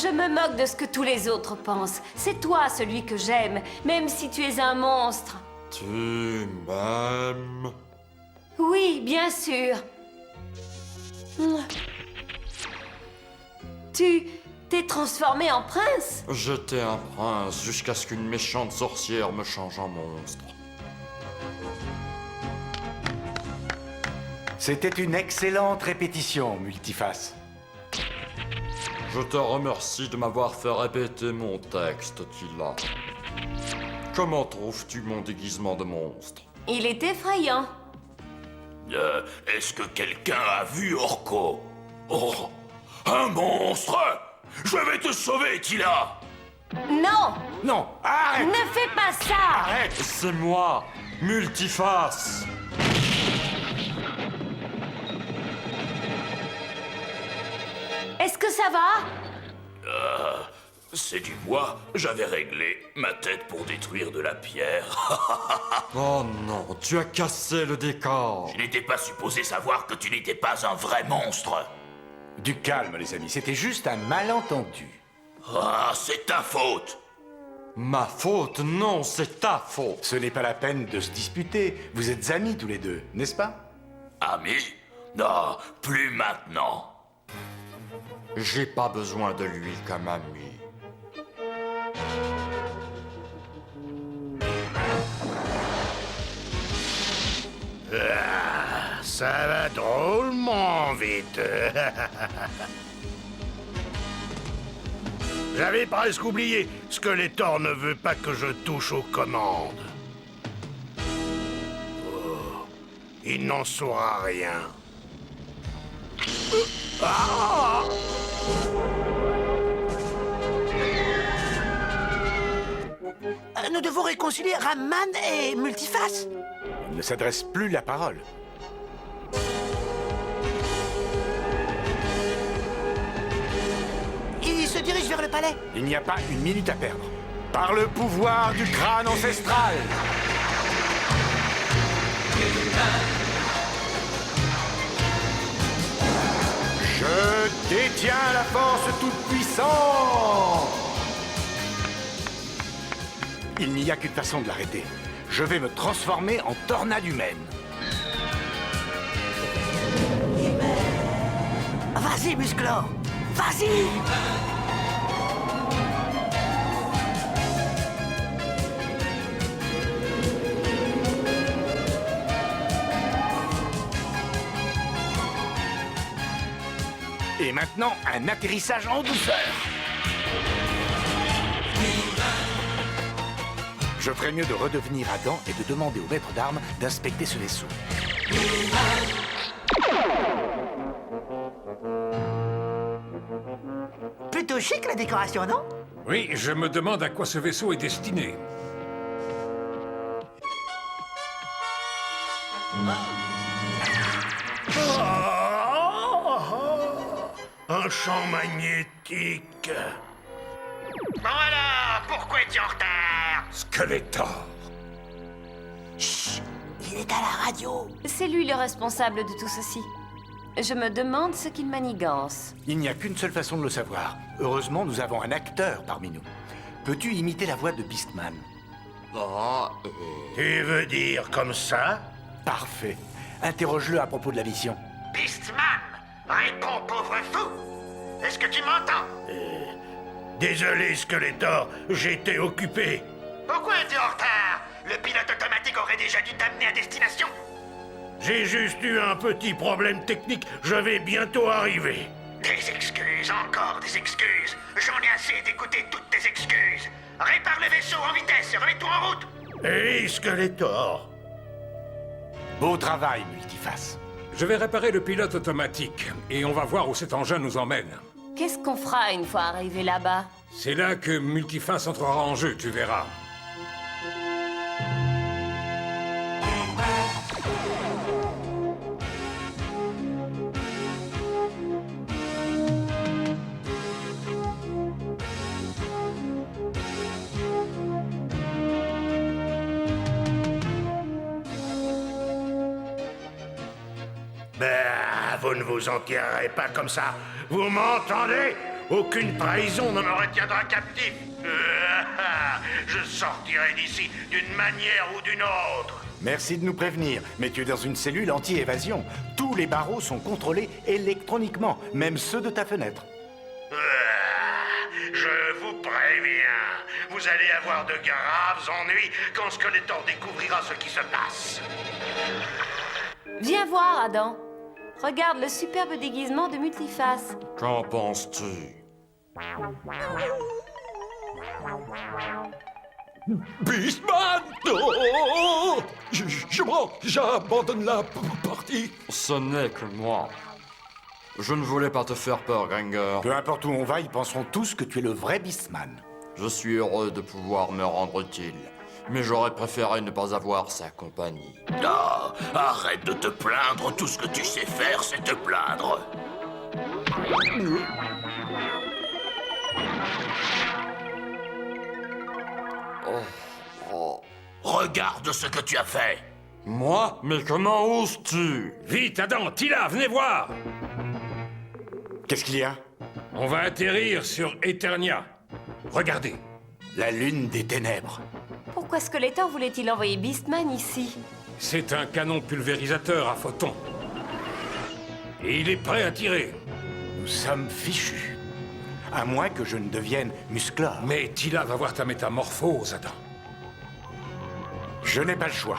Je me moque de ce que tous les autres pensent. C'est toi celui que j'aime, même si tu es un monstre. Tu m'aimes? Oui, bien sûr. Tu t'es transformé en prince? J'étais un prince jusqu'à ce qu'une méchante sorcière me change en monstre. C'était une excellente répétition, Multiface. Je te remercie de m'avoir fait répéter mon texte, Tila. Comment trouves-tu mon déguisement de monstre? Il est effrayant. Est-ce que quelqu'un a vu Orko? Oh, un monstre! Je vais te sauver, Tila! Non! Non, arrête! Ne fais pas ça! Arrête! C'est moi, Multiface! Est-ce que ça va? C'est du bois. J'avais réglé ma tête pour détruire de la pierre. Oh non, tu as cassé le décor! Je n'étais pas supposé savoir que tu n'étais pas un vrai monstre. Du calme, les amis, c'était juste un malentendu. Ah, c'est ta faute. Ma faute? Non, c'est ta faute! Ce n'est pas la peine de se disputer. Vous êtes amis tous les deux, n'est-ce pas? Ami? Non, plus maintenant. J'ai pas besoin de lui comme ami. Ça va drôlement vite. J'avais presque oublié. Skeletor ne veut pas que je touche aux commandes. Oh, il n'en saura rien. Nous devons réconcilier Ramman et Multiface. Il ne s'adresse plus la parole. Il se dirige vers le palais. Il n'y a pas une minute à perdre. Par le pouvoir du crâne ancestral. Je détiens la force toute-puissante. Il n'y a qu'une façon de l'arrêter. Je vais me transformer en tornade humaine. Vas-y, Musclor. Vas-y. Et maintenant, un atterrissage en douceur. Je ferais mieux de redevenir Adam et de demander au maître d'armes d'inspecter ce vaisseau. Plutôt chic la décoration, non? Oui, je me demande à quoi ce vaisseau est destiné. Un champ magnétique. Bon alors, pourquoi es-tu en retard? Skeletor. Chut, il est à la radio. C'est lui le responsable de tout ceci. Je me demande ce qu'il manigance. Il n'y a qu'une seule façon de le savoir. Heureusement, nous avons un acteur parmi nous. Peux-tu imiter la voix de Beastman? Ah, Tu veux dire comme ça? Parfait. Interroge-le à propos de la mission. Beastman, réponds, pauvre fou. Est-ce que tu m'entends? Désolé, Skeletor, j'étais occupé. Pourquoi es-tu en retard? Le pilote automatique aurait déjà dû t'amener à destination. J'ai juste eu un petit problème technique, je vais bientôt arriver. Des excuses, encore des excuses. J'en ai assez d'écouter toutes tes excuses. Répare le vaisseau en vitesse et remets-toi en route. Hé, Skeletor. Beau travail, Multiface. Je vais réparer le pilote automatique et on va voir où cet engin nous emmène. Qu'est-ce qu'on fera une fois arrivé là-bas? C'est là que Multiface entrera en jeu, tu verras. Ben, vous ne vous en tirerez pas comme ça. Vous m'entendez? Aucune trahison ne me retiendra captif. Je sortirai d'ici d'une manière ou d'une autre. Merci de nous prévenir, mais tu es dans une cellule anti-évasion. Tous les barreaux sont contrôlés électroniquement, même ceux de ta fenêtre. Je vous préviens, vous allez avoir de graves ennuis quand Skeletor découvrira ce qui se passe. Viens voir, Adam. Regarde le superbe déguisement de Multiface. Qu'en penses-tu? Beastman! Oh, je mens, j'abandonne la partie. Ce n'est que moi. Je ne voulais pas te faire peur, Granger. Peu importe où on va, ils penseront tous que tu es le vrai Beastman. Je suis heureux de pouvoir me rendre utile, mais j'aurais préféré ne pas avoir sa compagnie. Ah, arrête de te plaindre, tout ce que tu sais faire, c'est te plaindre. Regarde ce que tu as fait. Moi? Mais comment oses-tu? Vite, Adam, Tila, venez voir! Qu'est-ce qu'il y a? On va atterrir sur Eternia. Regardez. La lune des ténèbres. Pourquoi Skeletor voulait-il envoyer Beastman ici? C'est un canon pulvérisateur à photons. Et il est prêt à tirer. Nous sommes fichus. À moins que je ne devienne Musclor. Mais Tila va voir ta métamorphose, Adam. Je n'ai pas le choix.